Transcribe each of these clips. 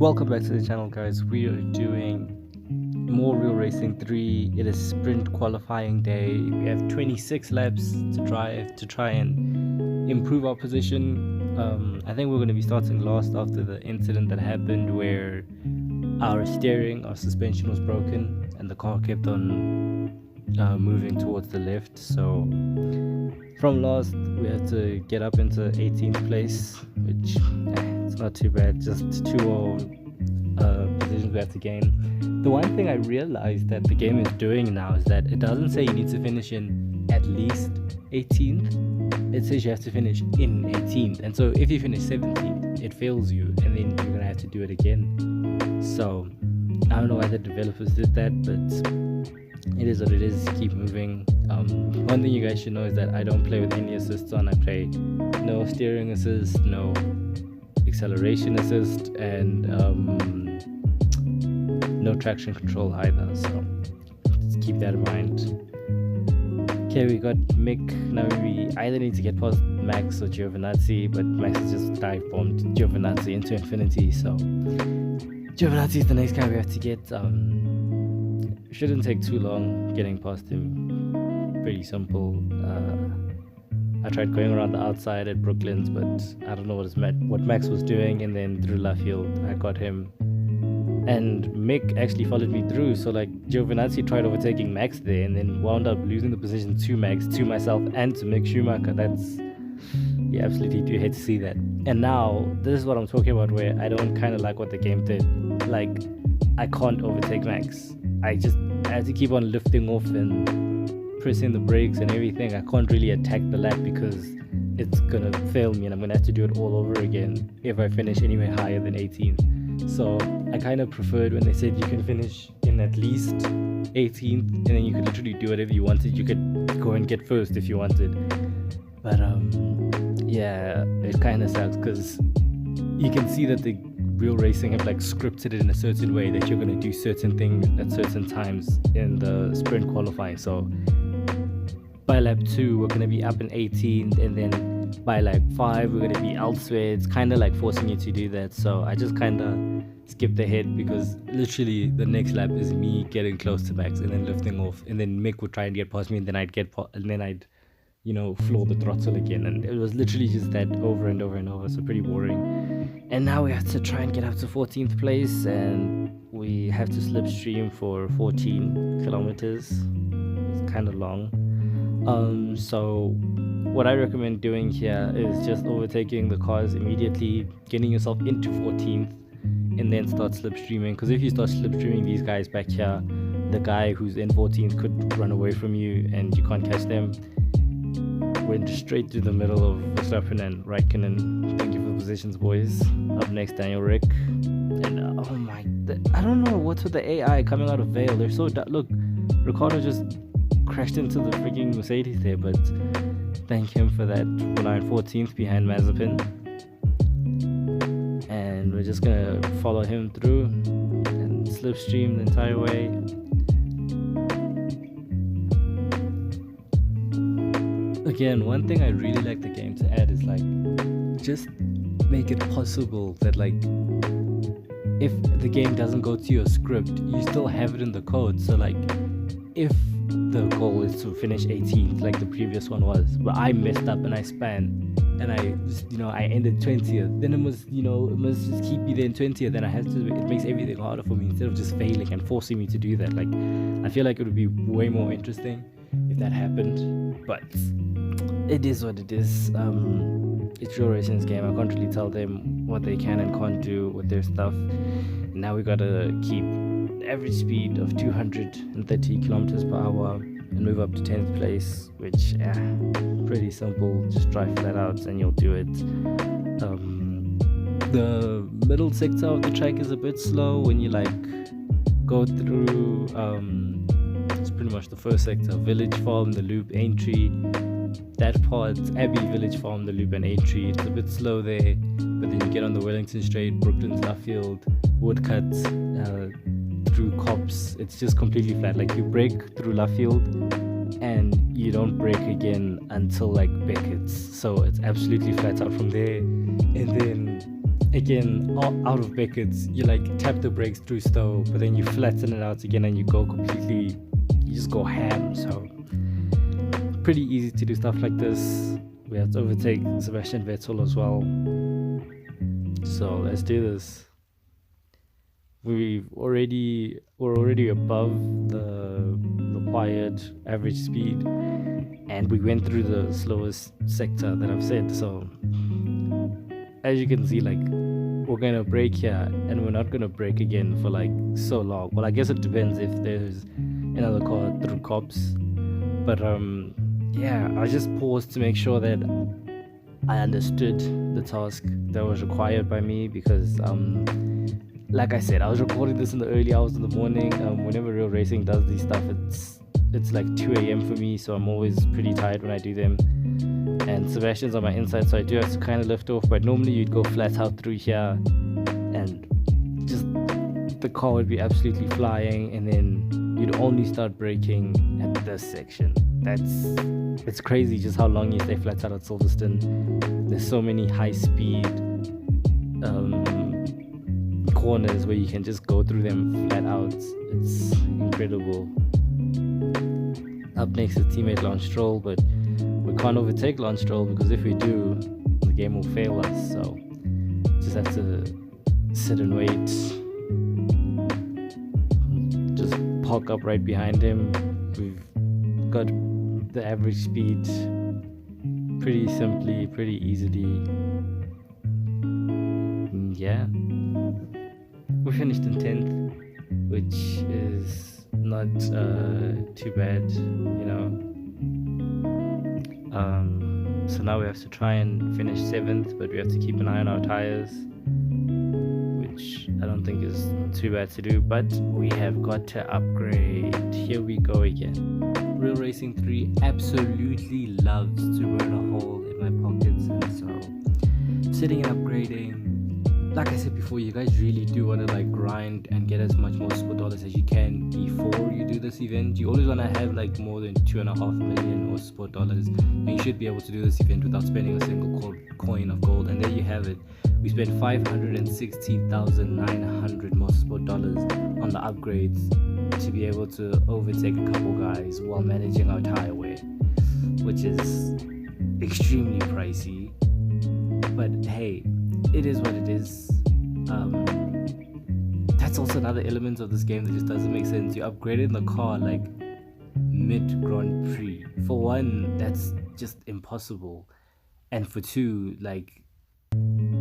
Welcome back to the channel, guys. We are doing more Real Racing 3. It is sprint qualifying day. We have 26 laps to try and improve our position. I think we're going to be starting last after the incident that happened where our suspension was broken and the car kept on moving towards the left. So from last we had to get up into 18th place, which it's not too bad, just two more positions we have to gain. The one thing I realized that the game is doing now is that it doesn't say you need to finish in at least 18th, it says you have to finish in 18th, and so if you finish 17th it fails you and then you're gonna have to do it again. So I don't know why the developers did that, but it is what it is. Keep moving. One thing you guys should know is that I don't play with any assists on. I play no steering assist, no acceleration assist, and no traction control either, so just keep that in mind. Okay, we got Mick. Now we either need to get past Max or Giovinazzi, but Max has just dive bombed Giovinazzi into infinity, so Giovinazzi is the next guy we have to get. Shouldn't take too long getting past him. Pretty simple. I tried going around the outside at Brooklands, but I don't know what Max was doing, and then through Luffield I got him, and Mick actually followed me through. So like Giovinazzi tried overtaking Max there and then wound up losing the position to Max, to myself, and to Mick Schumacher. You absolutely do hate to see that. And now this is what I'm talking about, where I don't kind of like what the game did. Like, I can't overtake Max. I had to keep on lifting off and pressing the brakes and everything. I can't really attack the lap because it's gonna fail me and I'm gonna have to do it all over again if I finish anywhere higher than 18th. So I kind of preferred when they said you can finish in at least 18th and then you could literally do whatever you wanted. You could go and get first if you wanted. But yeah, it kind of sucks because you can see that the Real Racing have like scripted it in a certain way that you're going to do certain things at certain times in the sprint qualifying. So by lap 2 we're going to be up in 18th, and then by lap 5 we're going to be elsewhere. It's kind of like forcing you to do that, so I just kind of skipped ahead because literally the next lap is me getting close to Max and then lifting off, and then Mick would try and get past me, and then I'd floor the throttle again, and it was literally just that over and over and over. So pretty boring. And now we have to try and get up to 14th place, and we have to slipstream for 14 kilometers. It's kind of long. So what I recommend doing here is just overtaking the cars immediately, getting yourself into 14th, and then start slipstreaming. Because if you start slipstreaming these guys back here, the guy who's in 14th could run away from you and you can't catch them. Went straight through the middle of Verstappen and Raikkonen. Thank you for the positions, boys. Up next, Daniel Rick. And I don't know what's with the AI coming out of Vale. They're so look, Ricardo just crashed into the freaking Mercedes there, but thank him for that. We're now in 14th behind Mazepin, and we're just gonna follow him through and slipstream the entire way. Again, one thing I really like the game to add is like, just make it possible that like, if the game doesn't go to your script, you still have it in the code. So like, if the goal is to finish 18th like the previous one was, but I messed up and I span and I ended 20th, then it must just keep me there in 20th. Then it makes everything harder for me instead of just failing and forcing me to do that. Like, I feel like it would be way more interesting if that happened, but it is what it is. It's Real Racing's game. I can't really tell them what they can and can't do with their stuff. Now we gotta keep average speed of 230 kilometers per hour and move up to 10th place, which pretty simple. Just drive flat out and you'll do it. The middle sector of the track is a bit slow when you like go through it's pretty much the first sector, Village Farm, the Loop, Aintree. That part, Abbey, Village Farm, the Loop and Aintree, it's a bit slow there, but then you get on the Wellington Straight, Brooklands, Luffield, Woodcut, through Cops. It's just completely flat. Like, you brake through Luffield and you don't brake again until like Beckett's, so it's absolutely flat out from there. And then again, out of Beckett's, you like tap the brakes through slow, but then you flatten it out again and you go completely, you just go ham. So pretty easy to do stuff like this. We have to overtake Sebastian Vettel as well. So let's do this. We're already above the required average speed, and we went through the slowest sector that I've said. So as you can see, like, we're gonna brake here and we're not gonna brake again for like so long. Well, I guess it depends if there's another car through cops, but yeah, I just paused to make sure that I understood the task that was required by me, because like I said, I was recording this in the early hours of the morning. Whenever Real Racing does these stuff, it's like 2 a.m. for me, so I'm always pretty tired when I do them. And Sebastian's on my inside, so I do have to kind of lift off, but normally you'd go flat out through here and just the car would be absolutely flying, and then you'd only start braking at this section. It's crazy just how long you stay flat out at Silverstone. There's so many high speed corners where you can just go through them flat out. It's incredible. Up next is teammate Lance Stroll, but we can't overtake Lance Stroll, because if we do, the game will fail us. So just have to sit and wait. Just park up right behind him. We've got the average speed pretty simply, pretty easily. Yeah, we finished in 10th, which is not too bad, you know. So now we have to try and finish 7th, but we have to keep an eye on our tires, which I don't think is too bad to do, but we have got to upgrade. Here we go again. Real Racing 3 absolutely loves to burn a hole in my pockets, and so sitting and upgrading. Like I said before, you guys really do want to like grind and get as much Motorsport Dollars as you can before you do this event. You always want to have like more than 2.5 million Motorsport Dollars, and you should be able to do this event without spending a single coin of gold. And there you have it. We spent 516,900 Motorsport Dollars on the upgrades to be able to overtake a couple guys while managing our tire wear, which is extremely pricey. But hey, it is what it is. That's also another element of this game that just doesn't make sense. You upgraded the car like mid Grand Prix. For one, that's just impossible, and for two, like,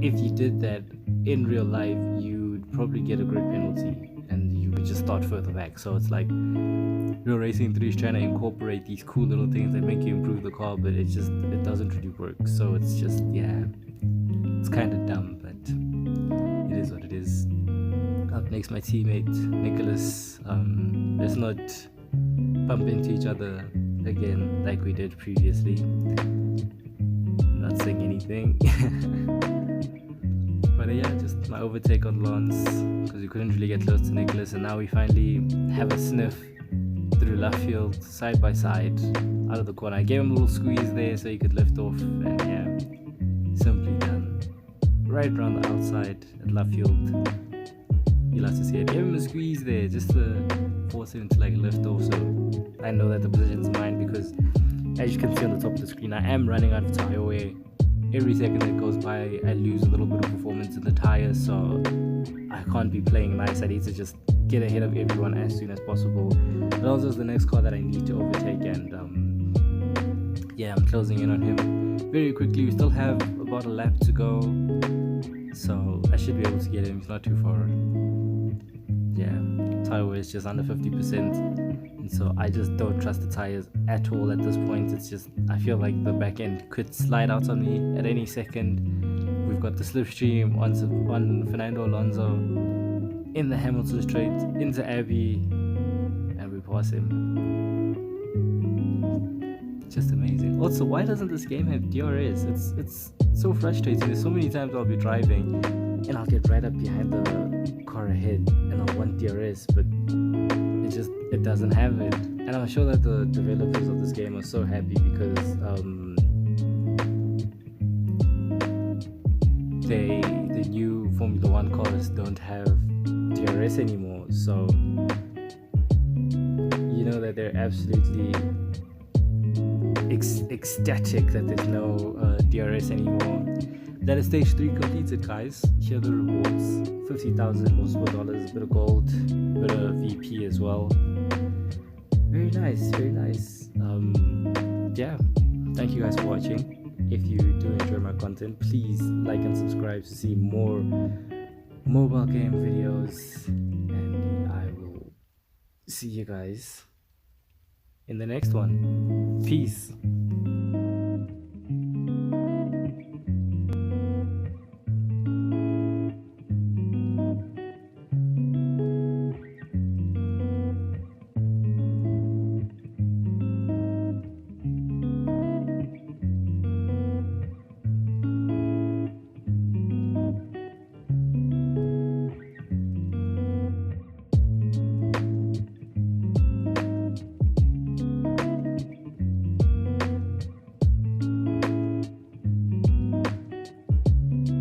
if you did that in real life, you'd probably get a grid penalty and you would just start further back. So it's like Real Racing 3 is trying to incorporate these cool little things that make you improve the car, but it doesn't really work. So it's just, yeah, it's kind of dumb, but it is what it is. Up next, my teammate Nicholas. Let's not bump into each other again like we did previously. Not saying anything. But yeah, just my overtake on Lance, because we couldn't really get close to Nicholas, and now we finally have a sniff through left field, side by side, out of the corner. I gave him a little squeeze there so he could lift off, and yeah, simply done. Right around the outside at left field. You'll have to see it. Give him a squeeze there just to force him to like lift off, so I know that the position's mine, because as you can see on the top of the screen, I am running out of tire wear. Every second that goes by, I lose a little bit of performance in the tires, so I can't be playing nice. I need to just get ahead of everyone as soon as possible. Alonso is the next car that I need to overtake, and yeah, I'm closing in on him very quickly. We still have about a lap to go, so I should be able to get him. He's not too far. Yeah, tire wear is just under 50%, and so I just don't trust the tires at all at this point. It's just, I feel like the back end could slide out on me at any second. We've got the slipstream on Fernando Alonso in the Hamilton straight into Abbey, and we pass him. Just amazing. Also, why doesn't this game have DRS? It's so frustrating. There's so many times I'll be driving and I'll get right up behind the car ahead and I'll want DRS, but it doesn't have it. And I'm sure that the developers of this game are so happy, because the new Formula One cars don't have DRS anymore, so you know that they're absolutely ecstatic that there's no DRS anymore. That is stage 3 completed, guys. Here are the rewards: 50,000 Motorsport Dollars, bit of gold, bit of VP as well. Very nice, very nice. Yeah, thank you guys for watching. If you do enjoy my content, please like and subscribe to see more mobile game videos, and I will see you guys in the next one. Peace.